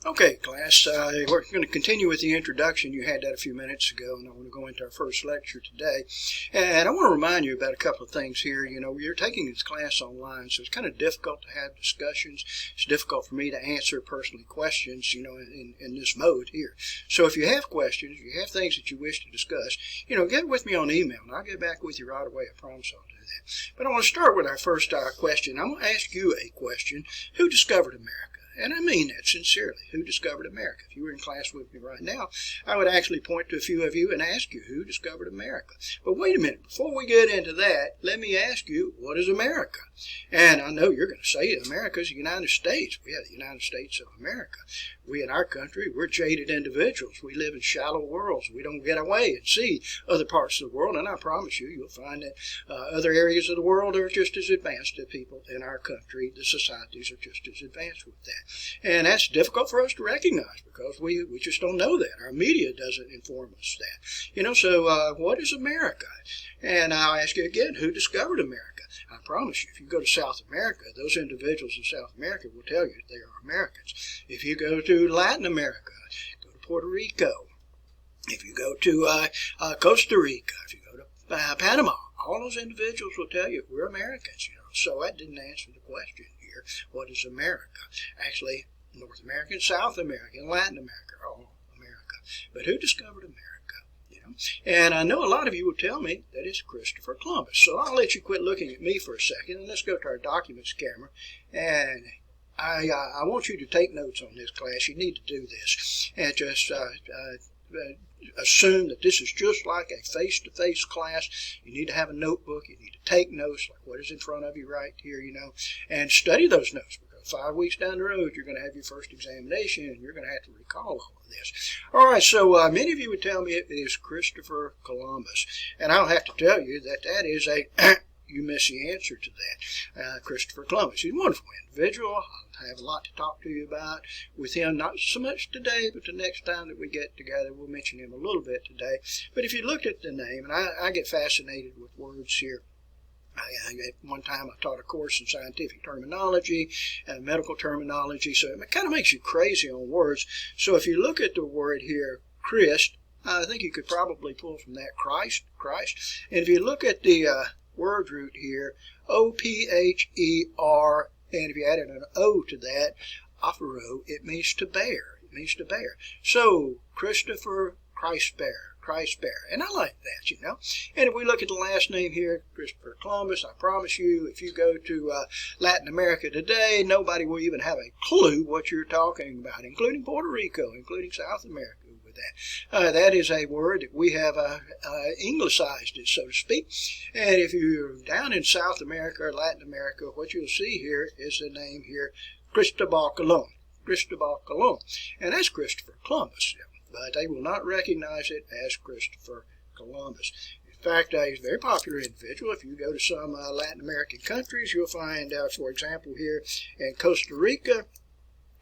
Okay, class, we're going to continue with the introduction. You had that a few minutes ago, and I want to go into our first lecture today. And I want to remind you about a couple of things here. You know, you're taking this class online, so it's kind of difficult to have discussions. It's difficult for me to answer personally questions, you know, in this mode here. So if you have questions, you have things that you wish to discuss, you know, get with me on email, and I'll get back with you right away. I promise I'll do that. But I want to start with our first question. I'm going to ask you a question. Who discovered America? And I mean that sincerely. Who discovered America? If you were in class with me right now, I would actually point to a few of you and ask you, who discovered America? But wait a minute. Before we get into that, let me ask you, what is America? And I know you're going to say America is the United States. We have the United States of America. We in our country, we're jaded individuals. We live in shallow worlds. We don't get away and see other parts of the world. And I promise you, you'll find that other areas of the world are just as advanced as people in our country. The societies are just as advanced with that. And that's difficult for us to recognize because we just don't know that. Our media doesn't inform us that. You know, so what is America? And I'll ask you again, who discovered America? I promise you, if you go to South America, those individuals in South America will tell you they are Americans. If you go to Latin America, go to Puerto Rico, if you go to Costa Rica, if you go to Panama, all those individuals will tell you we're Americans, you know. So that didn't answer the question here. What is America? Actually, North America and South America and Latin America are all America. But who discovered America? You know? And I know a lot of you will tell me that it's Christopher Columbus. So I'll let you quit looking at me for a second, and let's go to our documents camera. And I want you to take notes on this, class. You need to do this. And just assume that this is just like a face-to-face class. You need to have a notebook. You need to take notes, like what is in front of you right here, you know, and study those notes, because 5 weeks down the road, you're going to have your first examination, and you're going to have to recall all of this. All right, so many of you would tell me it is Christopher Columbus, and I'll have to tell you that that is a you miss the answer to that. Christopher Columbus, he's a wonderful individual. I have a lot to talk to you about with him, not so much today, but the next time that we get together, we'll mention him a little bit today. But if you looked at the name, and I get fascinated with words here. At one time, I taught a course in scientific terminology and medical terminology, so it kind of makes you crazy on words. So if you look at the word here, Christ, I think you could probably pull from that Christ. And if you look at the word root here, O-P-H-E-R, and if you added an O to that, ophero, it means to bear. It means to bear. So, Christopher Christ bear. And I like that, you know. And if we look at the last name here, Christopher Columbus, I promise you, if you go to Latin America today, nobody will even have a clue what you're talking about, including Puerto Rico, including South America. That. That is a word that we have Anglicized it, so to speak. And if you're down in South America or Latin America, what you'll see here is the name here, Cristobal Columb. Cristobal Columb. And that's Christopher Columbus. But they will not recognize it as Christopher Columbus. In fact, he's a very popular individual. If you go to some Latin American countries, you'll find, for example, here in Costa Rica,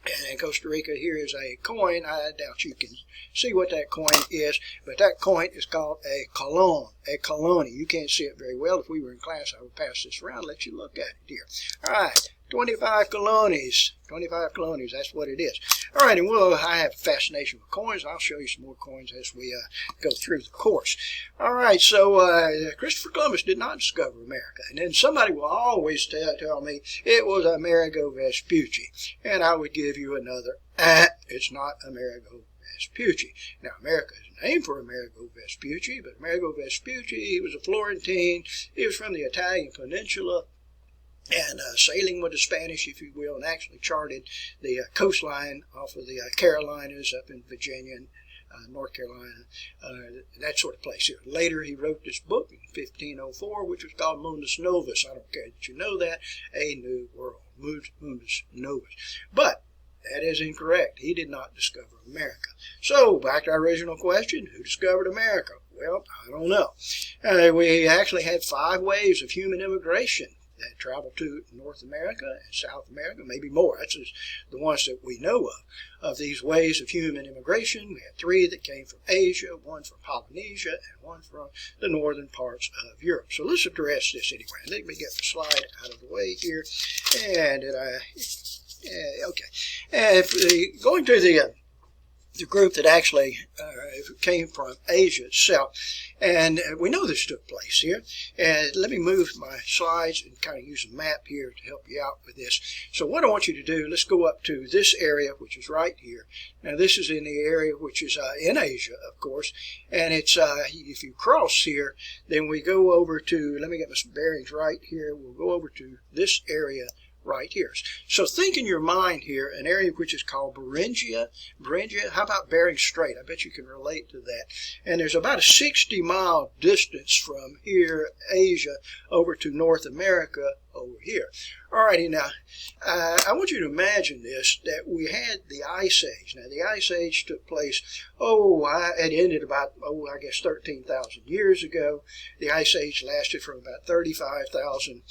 and in Costa Rica, here is a coin. I doubt you can see what that coin is, but that coin is called a colon, a colonie. You can't see it very well. If we were in class, I would pass this around and let you look at it here. All right, 25 colonies. 25 colonies, that's what it is. All right, and I have a fascination with coins. I'll show you some more coins as we go through the course. All right, so Christopher Columbus did not discover America. And then somebody will always tell me it was Amerigo Vespucci. And I would give you another, it's not Amerigo Vespucci. Now, America is named for Amerigo Vespucci, but Amerigo Vespucci, he was a Florentine. He was from the Italian peninsula, and sailing with the Spanish, if you will, and actually charted the coastline off of the Carolinas up in Virginia and North Carolina, that sort of place here. Later, he wrote this book in 1504, which was called Mundus Novus. I don't care that you know that. A New World. Mundus Novus. But that is incorrect. He did not discover America. So, back to our original question, who discovered America? Well, I don't know. We actually had 5 waves of human immigration that traveled to North America and South America, maybe more. That's just the ones that we know of. Of these ways of human immigration, we had 3 that came from Asia, 1 from Polynesia, and 1 from the northern parts of Europe. So let's address this anyway. Let me get the slide out of the way here. And Okay. Going to the group that actually came from Asia itself. And we know this took place here. And let me move my slides and kind of use a map here to help you out with this. So what I want you to do, let's go up to this area, which is right here. Now this is in the area which is in Asia, of course. And it's if you cross here, then we go over to, let me get my bearings right here. We'll go over to this area right here. So think in your mind here an area which is called Beringia. How about Bering Strait? I bet you can relate to that. And there's about a 60-mile distance from here, Asia, over to North America over here. Alrighty, now I want you to imagine this, that we had the Ice Age. Now the Ice Age took place, it ended about, I guess 13,000 years ago. The Ice Age lasted from about 35,000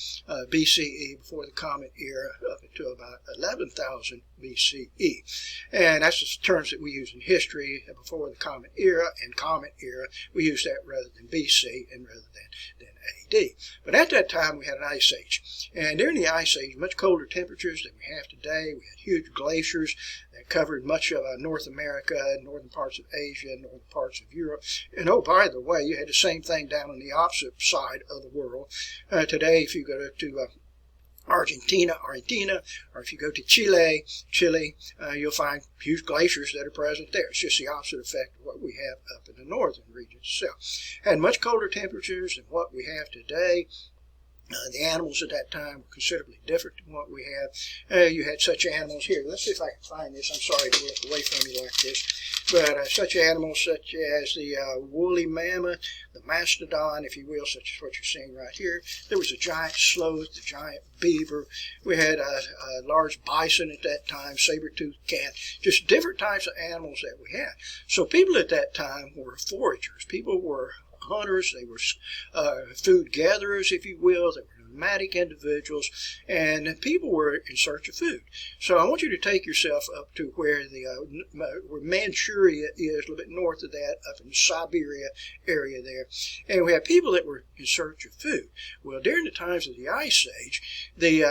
BCE before the Comet Era up until about 11,000 BCE. And that's the terms that we use in history, before the Comet Era and Comet Era. We use that rather than BC and rather than AD. But at that time we had an Ice Age. And during the Ice Age, much colder temperatures than we have today. We had huge glaciers that covered much of North America, northern parts of Asia, northern parts of Europe. And by the way, you had the same thing down on the opposite side of the world. Today, if you go to Argentina, or if you go to Chile, you'll find huge glaciers that are present there. It's just the opposite effect of what we have up in the northern region itself. Had much colder temperatures than what we have today. The animals at that time were considerably different than what we have. You had such animals here. Let's see if I can find this. I'm sorry to look away from you like this. But such animals such as the woolly mammoth, the mastodon, if you will, such as what you're seeing right here. There was a giant sloth, the giant beaver. We had a large bison at that time, saber-toothed cat, just different types of animals that we had. So people at that time were foragers. People were hunters. They were food gatherers, if you will. They were nomadic individuals, and people were in search of food. So I want you to take yourself up to where where Manchuria is, a little bit north of that, up in the Siberia area there. And we have people that were in search of food. Well, during the times of the Ice Age, the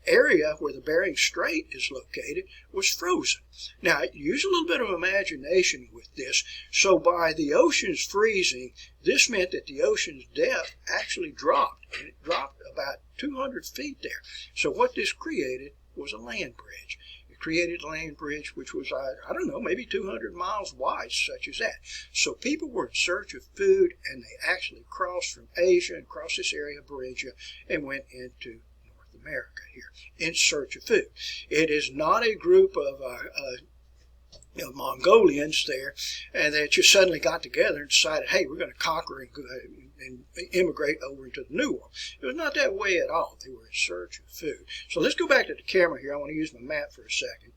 area where the Bering Strait is located was frozen. Now, use a little bit of imagination with this. So by the ocean's freezing, this meant that the ocean's depth actually dropped, and it dropped about 200 feet there. So what this created was a land bridge. It created a land bridge which was, I don't know, maybe 200 miles wide, such as that. So people were in search of food, and they actually crossed from Asia and crossed this area of Beringia and went into America here in search of food. It is not a group of Mongolians there and that just suddenly got together and decided, hey, we're going to conquer and immigrate over into the New World. It was not that way at all. They were in search of food. So let's go back to the camera here. I want to use my map for a second.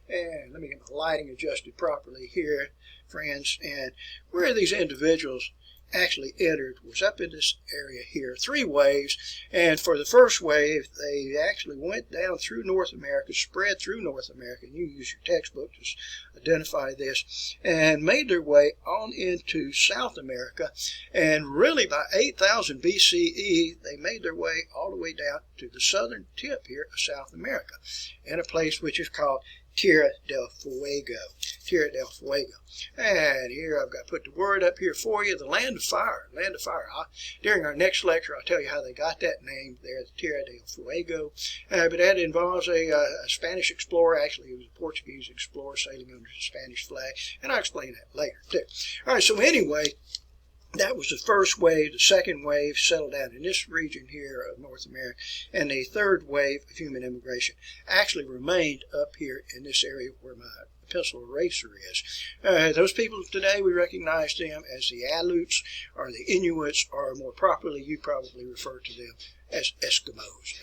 And let me get my lighting adjusted properly here, friends. And where these individuals actually entered was up in this area here, 3 waves. And for the first wave, they actually went down through North America, spread through North America, and you use your textbook to identify this, and made their way on into South America. And really by 8000 BCE, they made their way all the way down to the southern tip here of South America, in a place which is called Tierra del Fuego. Tierra del Fuego. And here I've got to put the word up here for you, the land of fire. Land of fire. During our next lecture, I'll tell you how they got that name there, the Tierra del Fuego. But that involves a Spanish explorer. Actually, he was a Portuguese explorer sailing under the Spanish flag. And I'll explain that later, too. All right, so anyway, that was the first wave. The second wave settled down in this region here of North America. And the third wave of human immigration actually remained up here in this area where my pencil eraser is. Those people today, we recognize them as the Aleuts or the Inuits, or more properly, you probably refer to them as Eskimos.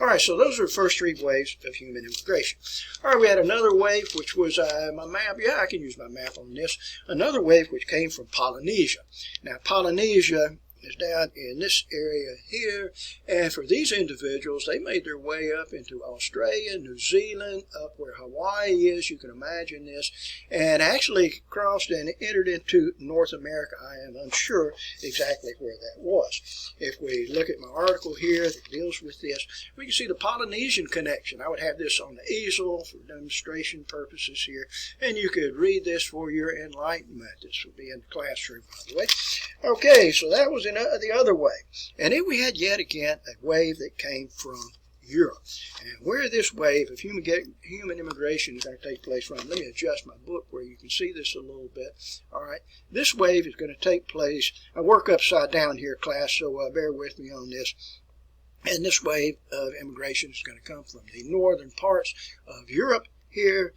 All right, so those are the first 3 waves of human immigration. All right, we had another wave, which was my map. Yeah, I can use my map on this. Another wave which came from Polynesia. Now, Polynesia is down in this area here. And for these individuals, they made their way up into Australia, New Zealand, up where Hawaii is. You can imagine this. And actually crossed and entered into North America. I am unsure exactly where that was. If we look at my article here that deals with this, we can see the Polynesian connection. I would have this on the easel for demonstration purposes here. And you could read this for your enlightenment. This will be in the classroom, by the way. Okay, so that was the other way. And then we had yet again a wave that came from Europe. And where this wave of human immigration is going to take place from, let me adjust my book where you can see this a little bit. All right, this wave is going to take place. I work upside down here, class, so bear with me on this. And this wave of immigration is going to come from the northern parts of Europe, here,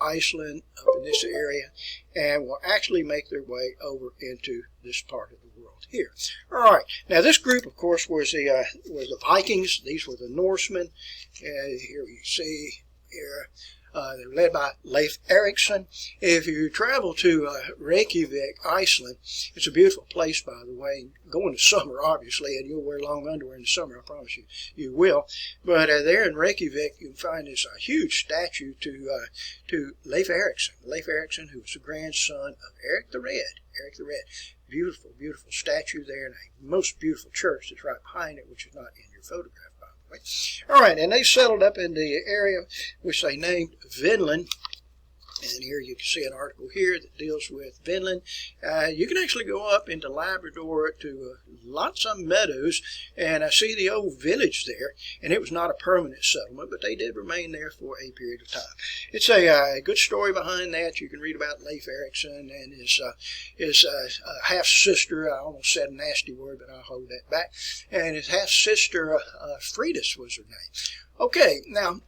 Iceland, up in this area, and will actually make their way over into this part of the world here. All right. Now, this group, of course, was the Vikings. These were the Norsemen. Here you see here. They were led by Leif Erikson. If you travel to Reykjavik, Iceland, it's a beautiful place, by the way. Go in the summer, obviously, and you'll wear long underwear in the summer, I promise you, you will. But there in Reykjavik, you can find this huge statue to Leif Erikson. Leif Erikson, who was the grandson of Eric the Red. Eric the Red. Beautiful, beautiful statue there, and a most beautiful church that's right behind it, which is not in your photograph. All right, and they settled up in the area which they named Vinland. And here you can see an article here that deals with Vinland. You can actually go up into Labrador to lots of meadows, and I see the old village there, and it was not a permanent settlement, but they did remain there for a period of time. It's a good story behind that. You can read about Leif Erikson and his half-sister. I almost said a nasty word, but I'll hold that back. And his half-sister, Fridis was her name. Okay, now,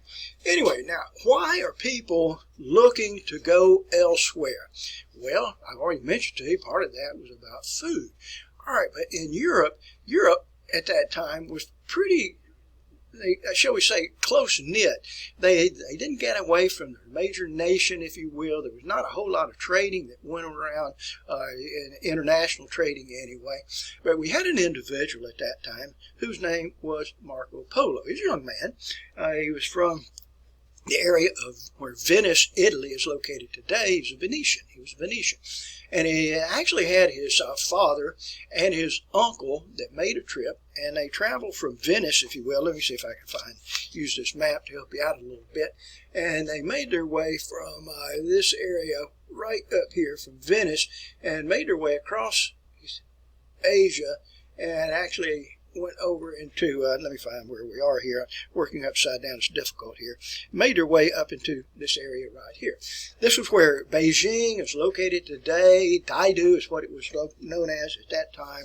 anyway, why are people looking to go elsewhere? Well, I've already mentioned to you, part of that was about food. All right, but in Europe at that time was pretty, shall we say, close-knit. They didn't get away from their major nation, if you will. There was not a whole lot of trading that went around, in international trading anyway. But we had an individual at that time whose name was Marco Polo. He's a young man. He was from the area of where Venice, Italy is located today. He's a Venetian. He was a Venetian. And he actually had his father and his uncle that made a trip, and they traveled from Venice, if you will. Let me see if I can use this map to help you out a little bit. And they made their way from this area right up here from Venice, and made their way across Asia, and actually went over into, let me find where we are here. Working upside down is difficult here. Made their way up into this area right here. This was where Beijing is located today. Daidu is what it was known as at that time.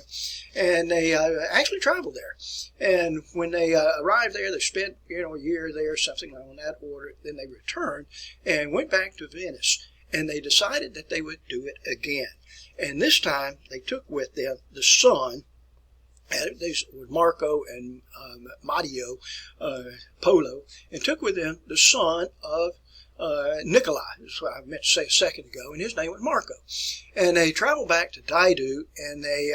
And they actually traveled there. And when they arrived there, they spent a year there, something on that order. Then they returned and went back to Venice. And they decided that they would do it again. And this time, they took with them the son. These were Marco and Matteo Polo, and took with them the son of Nikolai. That's what I meant to say a second ago, and his name was Marco. And they traveled back to Daidu, and they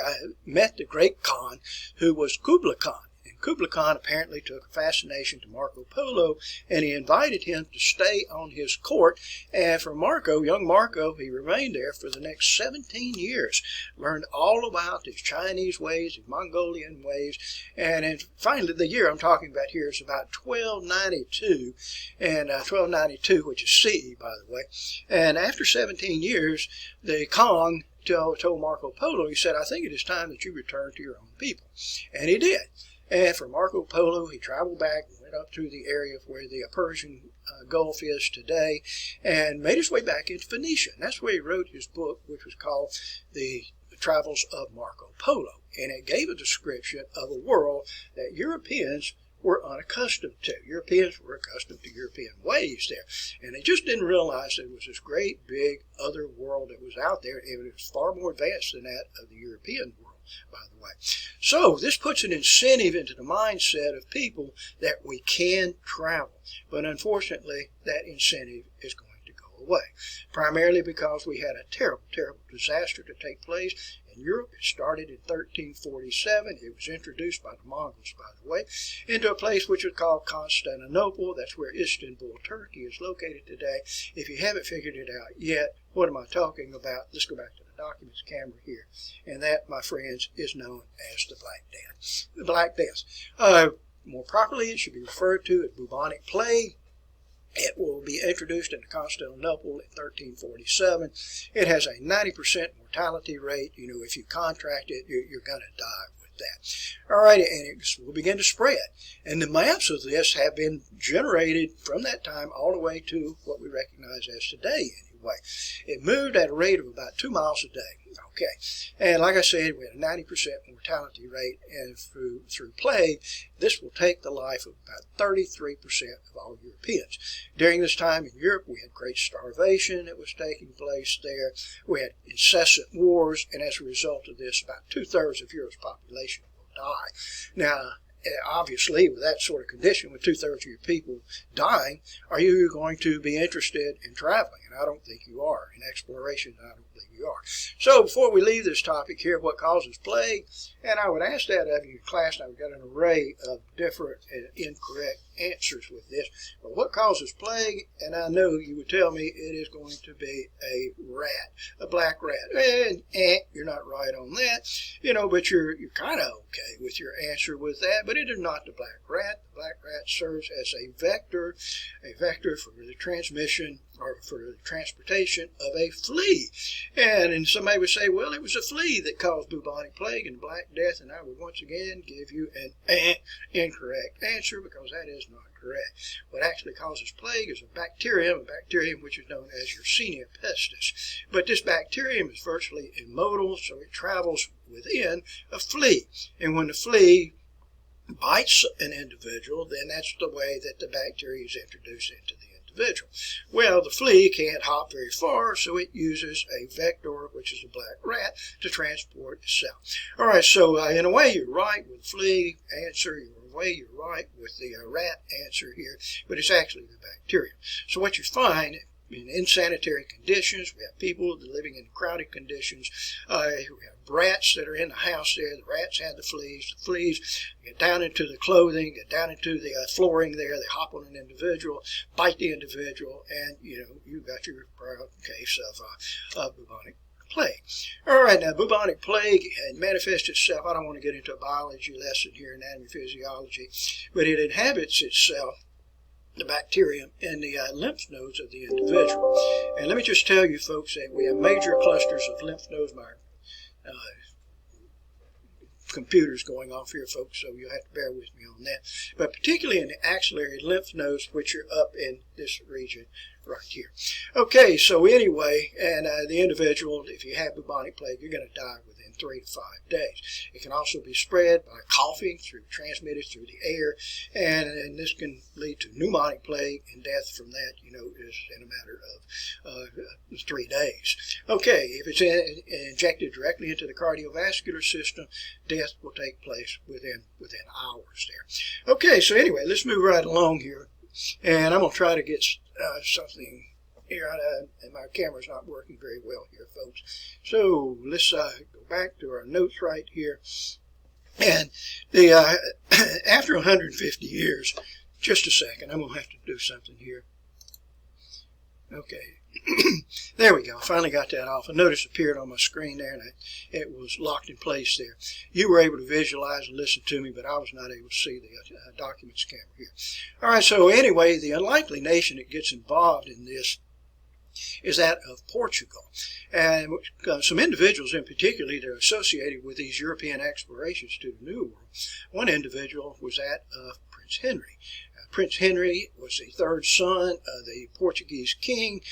met the great Khan, who was Kublai Khan. Kublai Khan apparently took a fascination to Marco Polo, and he invited him to stay on his court. And for Marco, young Marco, he remained there for the next 17 years, learned all about his Chinese ways, his Mongolian ways, and finally, the year I'm talking about here is about 1292, and 1292, which is CE, by the way. And after 17 years, the Khan told Marco Polo, he said, "I think it is time that you return to your own people." And he did. And for Marco Polo, he traveled back, went up through the area where the Persian Gulf is today, and made his way back into Phoenicia. And that's where he wrote his book, which was called The Travels of Marco Polo. And it gave a description of a world that Europeans were unaccustomed to. Europeans were accustomed to European ways there. And they just didn't realize there was this great, big other world that was out there, and it was far more advanced than that of the European world, by the way. So this puts an incentive into the mindset of people that we can travel. But unfortunately, that incentive is going to go away. Primarily because we had a terrible, terrible disaster to take place in in Europe. It started in 1347. It was introduced by the Mongols, by the way, into a place which is called Constantinople. That's where Istanbul, Turkey is located today. If you haven't figured it out yet, what am I talking about? Let's go back to the documents camera here. And that, my friends, is known as the Black Death. The Black Death. More properly, it should be referred to as bubonic plague. It will be introduced into Constantinople in 1347. It has a 90% mortality rate. You know, if you contract it, you're going to die with that. All right, and it will begin to spread. And the maps of this have been generated from that time all the way to what we recognize as today, anyway. It moved at a rate of about 2 miles a day. Okay, and like I said, we had a 90% mortality rate, and through plague, this will take the life of about 33% of all Europeans. During this time in Europe, we had great starvation that was taking place there. We had incessant wars, and as a result of this, about 2/3 of Europe's population will die. Now, obviously, with that sort of condition, with 2/3 of your people dying, are you going to be interested in traveling? And I don't think you are. In exploration, I don't believe you are. So before we leave this topic here, what causes plague? And I would ask that of you in class, and I've got an array of different and incorrect answers with this. But what causes plague? And I know you would tell me it is going to be a rat, a black rat. And you're not right on that, you know, but you're kind of okay with your answer with that. But it is not the black rat. The black rat serves as a vector for the transmission or for the transportation of a flea. And somebody would say, well, it was a flea that caused bubonic plague and Black Death, and I would once again give you an incorrect answer, because that is not correct. What actually causes plague is a bacterium which is known as Yersinia pestis. But this bacterium is virtually immotile, so it travels within a flea. And when the flea bites an individual, then that's the way that the bacteria is introduced into the individual. Well, the flea can't hop very far, so it uses a vector, which is a black rat, to transport itself. All right, so in a way you're right with the flea answer. In a way you're right with the rat answer here, but it's actually the bacteria. So what you find in insanitary conditions, we have people living in crowded conditions. We have rats that are in the house there. The rats have the fleas. The fleas get down into the clothing, get down into the flooring there. They hop on an individual, bite the individual, and, you know, you've got your proud case of bubonic plague. All right, now bubonic plague manifests itself. I don't want to get into a biology lesson here, anatomy, physiology, but it inhabits itself, the bacterium, in the lymph nodes of the individual. And let me just tell you, folks, that we have major clusters of lymph nodes. My computer's going off here, folks, so you'll have to bear with me on that. But particularly in the axillary lymph nodes, which are up in this region right here. Okay, so anyway, and the individual, if you have bubonic plague, you're going to die within 3 to 5 days. It can also be spread by coughing, transmitted through the air, and this can lead to pneumonic plague, and death from that, you know, is in a matter of 3 days. Okay, if it's injected directly into the cardiovascular system, death will take place within hours there. Okay, so anyway, let's move right along here, and I'm going to try to get something here, and my camera's not working very well here, folks. So let's go back to our notes right here. And the after 150 years, just a second, I'm going to have to do something here. Okay. There we go. I finally got that off. A notice appeared on my screen there, and it was locked in place there. You were able to visualize and listen to me, but I was not able to see the documents camera here. All right, so anyway, the unlikely nation that gets involved in this is that of Portugal. And some individuals in particular that are associated with these European explorations to the New World. One individual was that of Prince Henry. Prince Henry was the third son of the Portuguese king,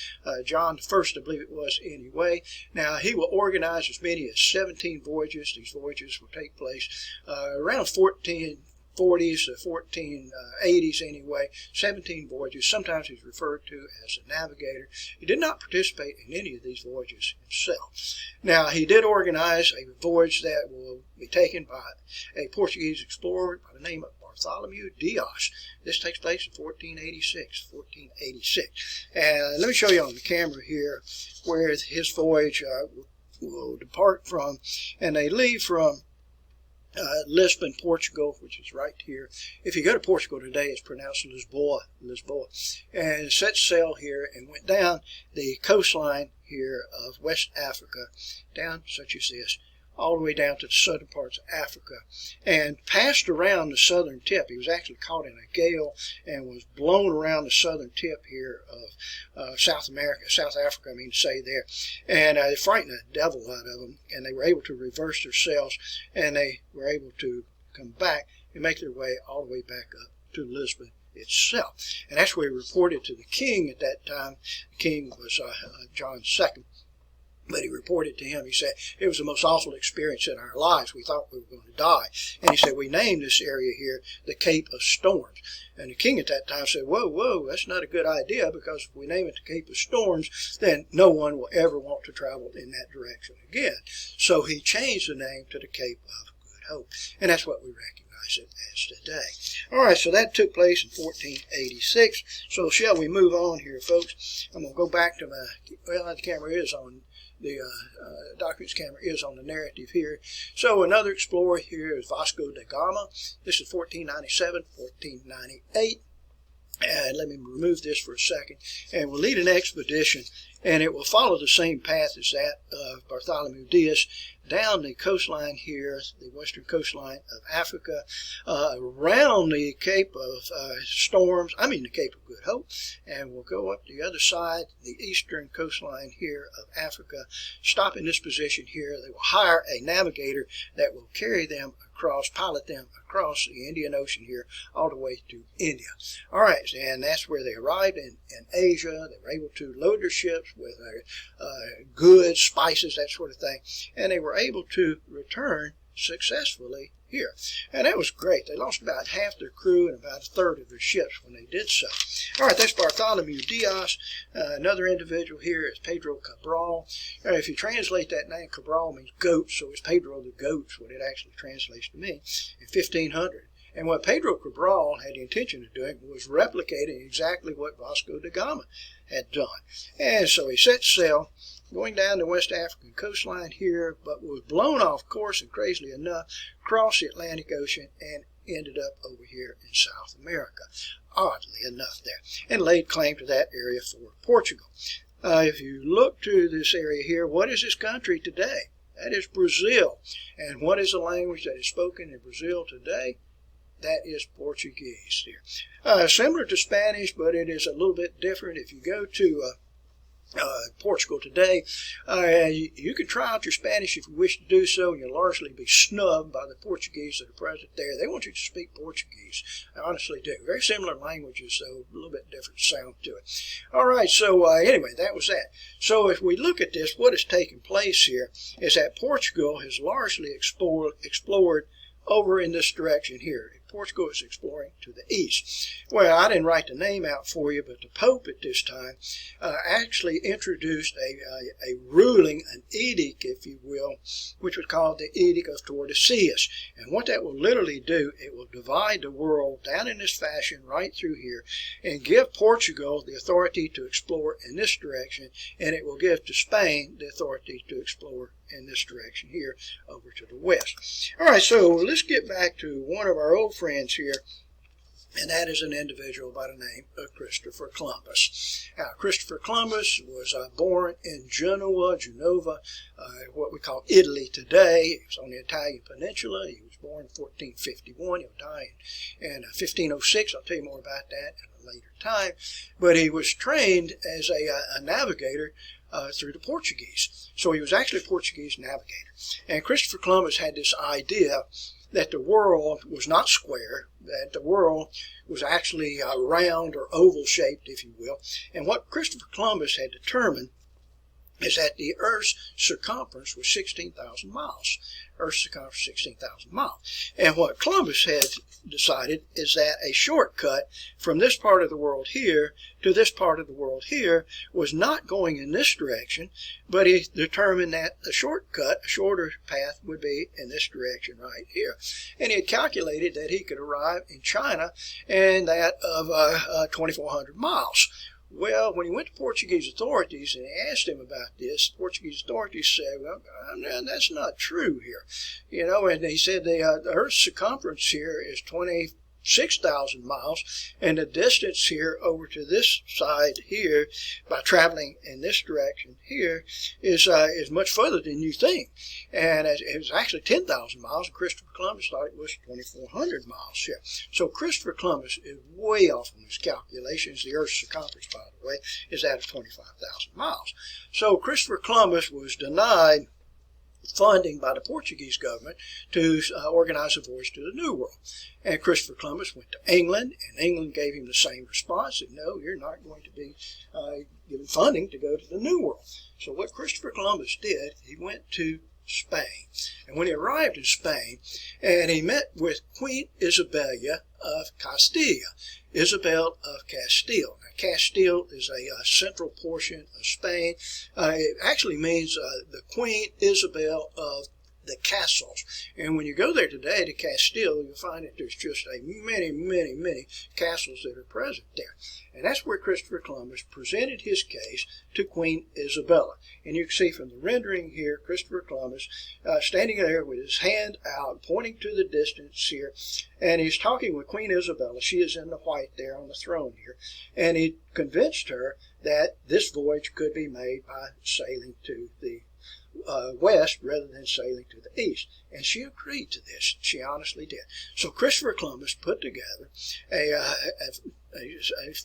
John I, I believe it was anyway. Now, he will organize as many as 17 voyages. These voyages will take place around 1440s to 1480s anyway. 17 voyages. Sometimes he's referred to as a navigator. He did not participate in any of these voyages himself. Now, he did organize a voyage that will be taken by a Portuguese explorer by the name of Bartholomew Dias. This takes place in 1486. And let me show you on the camera here where his voyage will depart from, and they leave from Lisbon, Portugal, which is right here. If you go to Portugal today, it's pronounced Lisboa, and set sail here and went down the coastline here of West Africa, down such as this, all the way down to the southern parts of Africa, and passed around the southern tip. He was actually caught in a gale and was blown around the southern tip here of South Africa, I mean to say there, and it frightened the devil out of them, and they were able to reverse their sails, and they were able to come back and make their way all the way back up to Lisbon itself. And that's what he reported to the king at that time. The king was John II. But he reported to him, he said, it was the most awful experience in our lives. We thought we were going to die. And he said, we named this area here the Cape of Storms. And the king at that time said, whoa, that's not a good idea, because if we name it the Cape of Storms, then no one will ever want to travel in that direction again. So he changed the name to the Cape of Good Hope. And that's what we recognize it as today. All right, so that took place in 1486. So shall we move on here, folks? I'm going to go back to my, well, the camera is on. The documents camera is on the narrative here. So another explorer here is Vasco da Gama. This is 1497, 1498. And let me remove this for a second. And we'll lead an expedition, and it will follow the same path as that of Bartholomew Diaz, down the coastline here, the western coastline of Africa, around the Cape of the Cape of Good Hope, and we'll go up the other side, the eastern coastline here of Africa, stop in this position here. They will hire a navigator that will carry them across, pilot them across the Indian Ocean here, all the way to India. All right, and that's where they arrived in Asia. They were able to load their ships with goods, spices, that sort of thing, and they were able to return successfully here. And that was great. They lost about half their crew and about a third of their ships when they did so. All right, that's Bartholomew Diaz. Another individual here is Pedro Cabral. If you translate that name, Cabral means goat, so it's Pedro the Goat's what it actually translates to mean, in 1500. And what Pedro Cabral had the intention of doing was replicating exactly what Vasco da Gama had done. And so he set sail, going down the West African coastline here, but was blown off course, and crazily enough, crossed the Atlantic Ocean and ended up over here in South America, oddly enough there, and laid claim to that area for Portugal. If you look to this area here, what is this country today? That is Brazil. And what is the language that is spoken in Brazil today? That is Portuguese here. Similar to Spanish, but it is a little bit different. If you go to Portugal today, you can try out your Spanish if you wish to do so, and you'll largely be snubbed by the Portuguese that are present there. They want you to speak Portuguese. I honestly do. Very similar languages, though a little bit different sound to it. All right, so anyway, that was that. So if we look at this, what has taken place here is that Portugal has largely explored over in this direction here. Portugal is exploring to the east. Well, I didn't write the name out for you, but the Pope at this time actually introduced a ruling, an edict, if you will, which was called the Edict of Tordesillas. And what that will literally do, it will divide the world down in this fashion right through here and give Portugal the authority to explore in this direction, and it will give to Spain the authority to explore in this direction here over to the west. All right, so let's get back to one of our old friends here, and that is an individual by the name of Christopher Columbus. Now, Christopher Columbus was born in Genova, what we call Italy today. He was on the Italian peninsula. He was born in 1451. He'll die in 1506. I'll tell you more about that in a later time. But he was trained as a navigator through the Portuguese. So he was actually a Portuguese navigator. And Christopher Columbus had this idea that the world was not square, that the world was actually round or oval shaped, if you will. And what Christopher Columbus had determined is that the Earth's circumference was 16,000 miles. Earth's circumference 16,000 miles. And what Columbus had decided is that a shortcut from this part of the world here to this part of the world here was not going in this direction, but he determined that a shortcut, a shorter path, would be in this direction right here. And he had calculated that he could arrive in China in that of 2,400 miles. Well, when he went to Portuguese authorities and asked him about this, the Portuguese authorities said, well, that's not true here. And he said the Earth's circumference here is 26,000 miles, and the distance here over to this side here, by traveling in this direction here, is much further than you think. And it was actually 10,000 miles, and Christopher Columbus thought it was 2,400 miles here. So Christopher Columbus is way off on his calculations. The Earth's circumference, by the way, is at 25,000 miles. So Christopher Columbus was denied funding by the Portuguese government to organize a voyage to the New World. And Christopher Columbus went to England, and England gave him the same response, that no, you're not going to be given funding to go to the New World. So what Christopher Columbus did, he went to Spain. And when he arrived in Spain, and he met with Queen Isabella of Castile. Isabel of Castile. Now, Castile is a central portion of Spain. It actually means the Queen Isabel of the castles. And when you go there today to Castile, you'll find that there's just many castles that are present there. And that's where Christopher Columbus presented his case to Queen Isabella. And you can see from the rendering here, Christopher Columbus standing there with his hand out, pointing to the distance here, and he's talking with Queen Isabella. She is in the white there on the throne here. And he convinced her that this voyage could be made by sailing to the west rather than sailing to the east. And she agreed to this. She honestly did. So Christopher Columbus put together a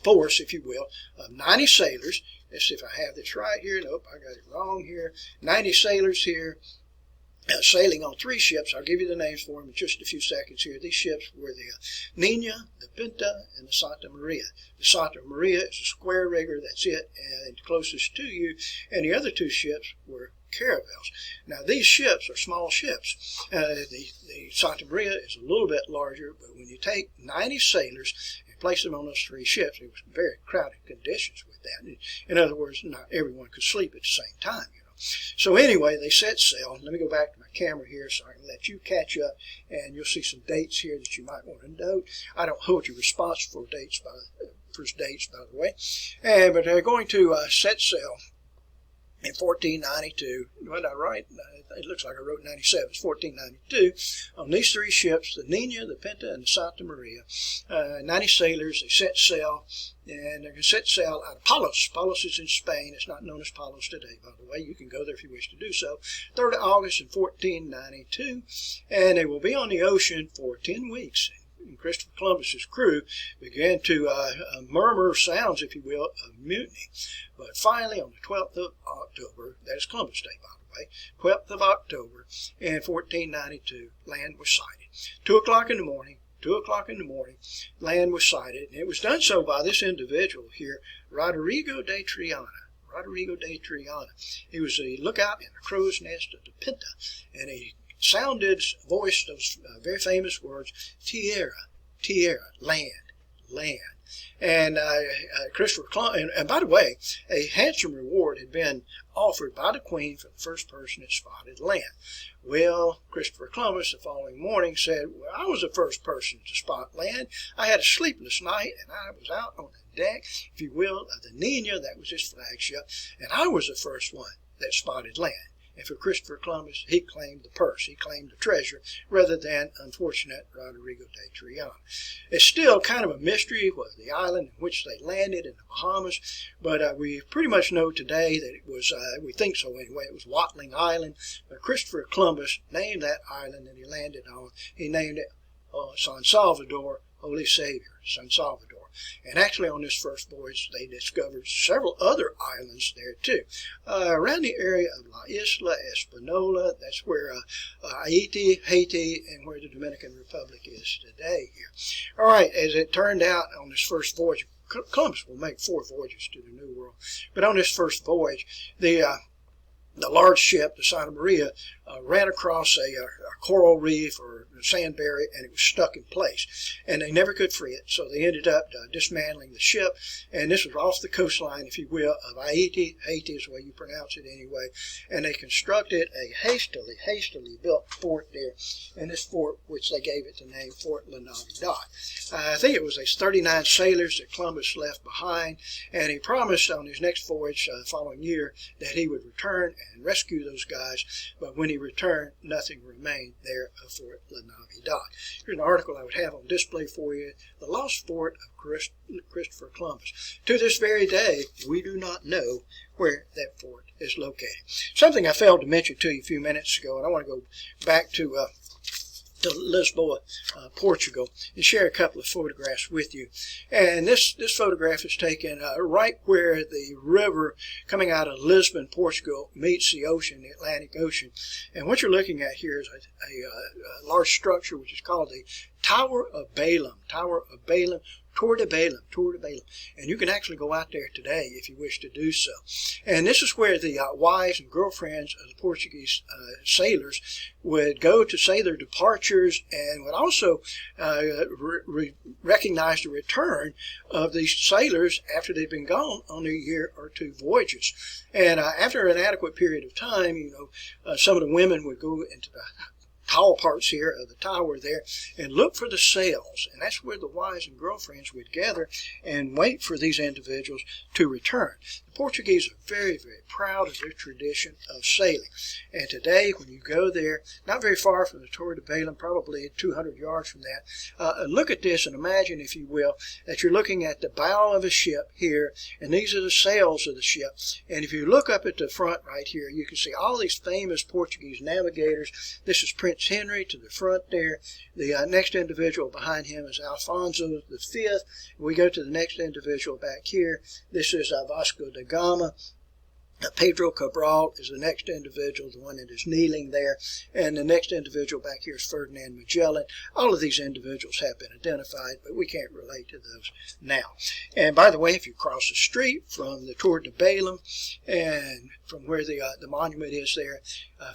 force, if you will, of 90 sailors. Let's see if I have this right here. Nope, I got it wrong here. 90 sailors here. Sailing on 3 ships. I'll give you the names for them in just a few seconds here. These ships were the Nina, the Pinta, and the Santa Maria. The Santa Maria is a square rigger, that's it, and closest to you. And the other 2 ships were caravels. Now, these ships are small ships. The Santa Maria is a little bit larger, but when you take 90 sailors and place them on those 3 ships, it was very crowded conditions with that. In other words, not everyone could sleep at the same time. So anyway, they set sail. Let me go back to my camera here so I can let you catch up, and you'll see some dates here that you might want to note. I don't hold you responsible for dates, by the way. But they're going to set sail in 1492. What did I write? It looks like I wrote 97. It's 1492. On these 3 ships, the Nina, the Pinta, and the Santa Maria, 90 sailors, they set sail, and they're going to set sail out of Palos. Palos is in Spain. It's not known as Palos today, by the way. You can go there if you wish to do so. 3rd of August in 1492, and they will be on the ocean for 10 weeks. And Christopher Columbus's crew began to murmur sounds, if you will, of mutiny. But finally, on the 12th of October, that is Columbus Day, by the way, 12th of October in 1492, land was sighted. 2 o'clock in the morning, land was sighted, and it was done so by this individual here, Rodrigo de Triana. He was a lookout in the crow's nest of the Pinta, and he voiced those very famous words, tierra, land. And Christopher Columbus, and by the way, a handsome reward had been offered by the Queen for the first person that spotted land. Well, Christopher Columbus the following morning said, well, I was the first person to spot land. I had a sleepless night, and I was out on the deck, if you will, of the Nina, that was his flagship, and I was the first one that spotted land. And for Christopher Columbus, he claimed the purse, he claimed the treasure, rather than unfortunate Rodrigo de Triana. It's still kind of a mystery was the island in which they landed in the Bahamas, but we pretty much know today that it was, we think so anyway, it was Watling Island. But Christopher Columbus named that island that he landed on. He named it San Salvador, Holy Savior, San Salvador. And actually on this first voyage, they discovered several other islands there too. Around the area of La Isla Espanola, that's where Haiti, and where the Dominican Republic is today here. All right, as it turned out on this first voyage, Columbus will make 4 voyages to the New World. But on this first voyage, the large ship, the Santa Maria, ran across a coral reef or sandberry, and it was stuck in place. And they never could free it, so they ended up dismantling the ship. And this was off the coastline, if you will, of Haiti. Haiti is the way you pronounce it anyway. And they constructed a hastily built fort there. And this fort, which they gave it the name Fort La Navidad. I think it was 39 sailors that Columbus left behind, and he promised on his next voyage the following year that he would return and rescue those guys. But when he returned, nothing remained there of Fort La Navidad. Here's an article I would have on display for you: The Lost Fort of Christopher Columbus. To this very day, we do not know where that fort is located. Something I failed to mention to you a few minutes ago, and I want to go back to Lisboa, Portugal, and share a couple of photographs with you. And this photograph is taken right where the river coming out of Lisbon, Portugal, meets the ocean, the Atlantic Ocean. And what you're looking at here is a large structure which is called the Tower of Balaam. Tour de Balaam. And you can actually go out there today if you wish to do so. And this is where the wives and girlfriends of the Portuguese sailors would go to say their departures, and would also recognize the return of these sailors after they've been gone on their year or two voyages. And after an adequate period of time, some of the women would go into the tall parts here of the tower there and look for the sails, and that's where the wives and girlfriends would gather and wait for these individuals to return. The Portuguese are very, very proud of their tradition of sailing, and today when you go there, not very far from the Torre de Balaam, probably 200 yards from that, look at this and imagine, if you will, that you're looking at the bow of a ship here, and these are the sails of the ship. And if you look up at the front right here, you can see all these famous Portuguese navigators. This is Prince Henry to the front there. The next individual behind him is Alfonso V. We go to the next individual back here. This is Vasco da Gama. Pedro Cabral is the next individual, the one that is kneeling there. And the next individual back here is Ferdinand Magellan. All of these individuals have been identified, but we can't relate to those now. And by the way, if you cross the street from the Torre de Balaam and from where the monument is there,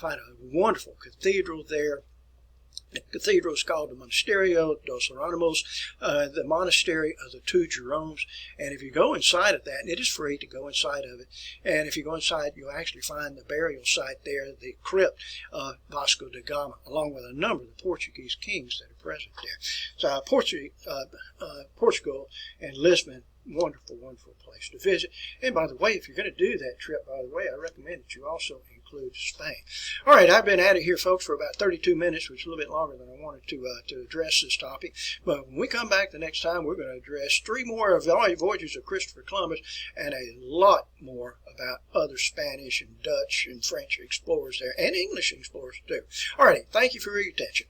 find a wonderful cathedral there. The cathedral is called the Monasterio dos Hieronymus, the monastery of the two Jeromes. And if you go inside of that, and it is free to go inside of it, and if you go inside, you'll actually find the burial site there, the crypt of Vasco da Gama, along with a number of the Portuguese kings that are present there. So Portugal and Lisbon, wonderful, wonderful place to visit. And by the way, if you're going to do that trip, by the way, I recommend that you also include Spain. All right, I've been at it here, folks, for about 32 minutes, which is a little bit longer than I wanted to address this topic. But when we come back the next time, we're going to address 3 more of the voyages of Christopher Columbus and a lot more about other Spanish and Dutch and French explorers there, and English explorers too. All right, thank you for your attention.